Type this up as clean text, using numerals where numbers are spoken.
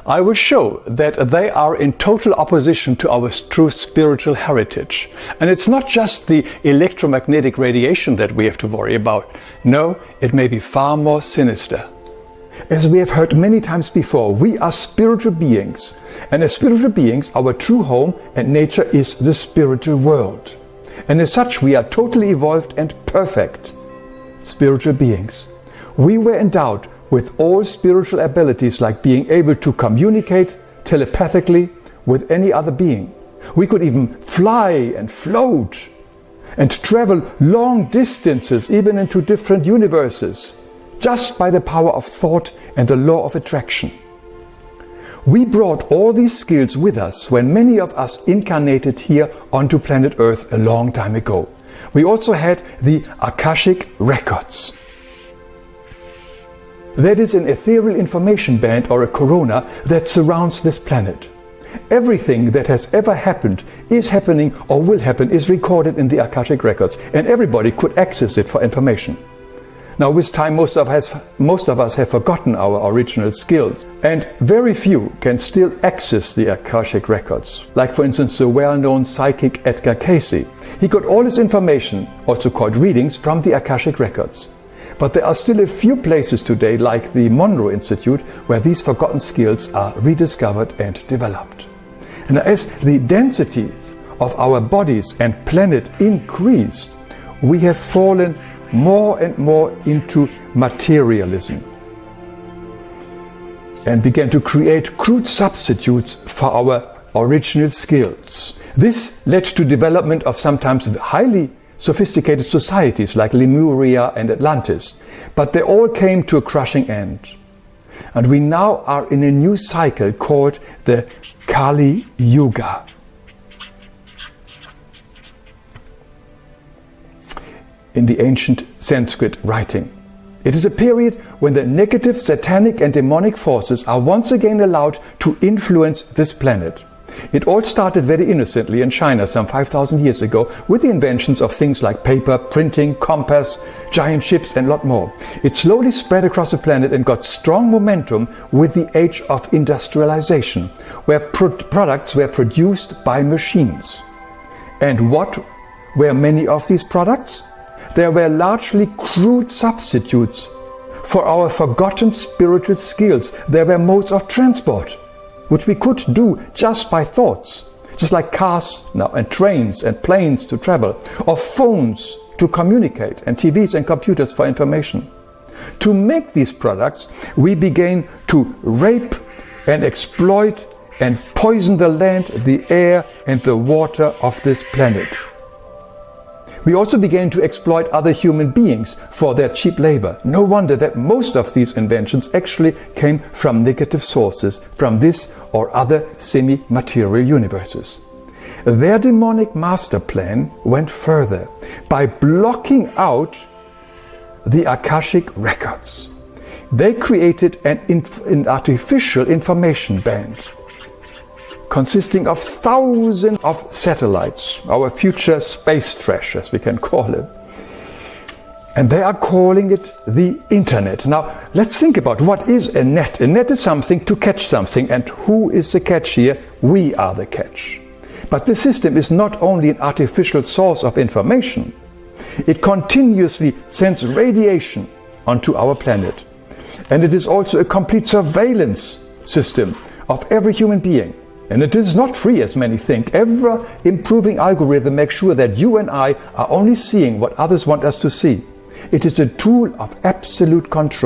I will show that they are in total opposition to our true spiritual heritage. And it's not just the electromagnetic radiation that we have to worry about. No, it may be far more sinister. As we have heard many times before, we are spiritual beings. And as spiritual beings, our true home and nature is the spiritual world. And as such, we are totally evolved and perfect spiritual beings. We were endowed with all spiritual abilities, like being able to communicate telepathically with any other being. We could even fly and float and travel long distances, even into different universes, just by the power of thought and the law of attraction. We brought all these skills with us when many of us incarnated here onto planet Earth a long time ago. We also had the Akashic Records. That is an ethereal information band, or a corona, that surrounds this planet. Everything that has ever happened, is happening, or will happen is recorded in the Akashic Records, and everybody could access it for information. Now, with time, most of us have forgotten our original skills, and very few can still access the Akashic Records. Like, for instance, the well-known psychic Edgar Cayce. He got all his information, also called readings, from the Akashic Records. But there are still a few places today, like the Monroe Institute, where these forgotten skills are rediscovered and developed. And as the density of our bodies and planet increased, we have fallen more and more into materialism and began to create crude substitutes for our original skills. This led to development of sometimes highly sophisticated societies like Lemuria and Atlantis, but they all came to a crushing end. And we now are in a new cycle called the Kali Yuga. In the ancient Sanskrit writing. It is a period when the negative satanic and demonic forces are once again allowed to influence this planet. It all started very innocently in China some 5,000 years ago with the inventions of things like paper, printing, compass, giant ships and a lot more. It slowly spread across the planet and got strong momentum with the age of industrialization, where products were produced by machines. And what were many of these products? There were largely crude substitutes for our forgotten spiritual skills. There were modes of transport which we could do just by thoughts, just like cars now, and trains and planes to travel, or phones to communicate, and TVs and computers for information. To make these products, we began to rape and exploit and poison the land, the air and the water of this planet. We also began to exploit other human beings for their cheap labor. No wonder that most of these inventions actually came from negative sources, from this or other semi-material universes. Their demonic master plan went further by blocking out the Akashic Records. They created an artificial information band consisting of thousands of satellites, our future space trash, as we can call it. And they are calling it the Internet. Now, let's think about what is a net. A net is something to catch something. And who is the catch here? We are the catch. But the system is not only an artificial source of information. It continuously sends radiation onto our planet. And it is also a complete surveillance system of every human being. And it is not free, as many think. Every improving algorithm makes sure that you and I are only seeing what others want us to see. It is a tool of absolute control.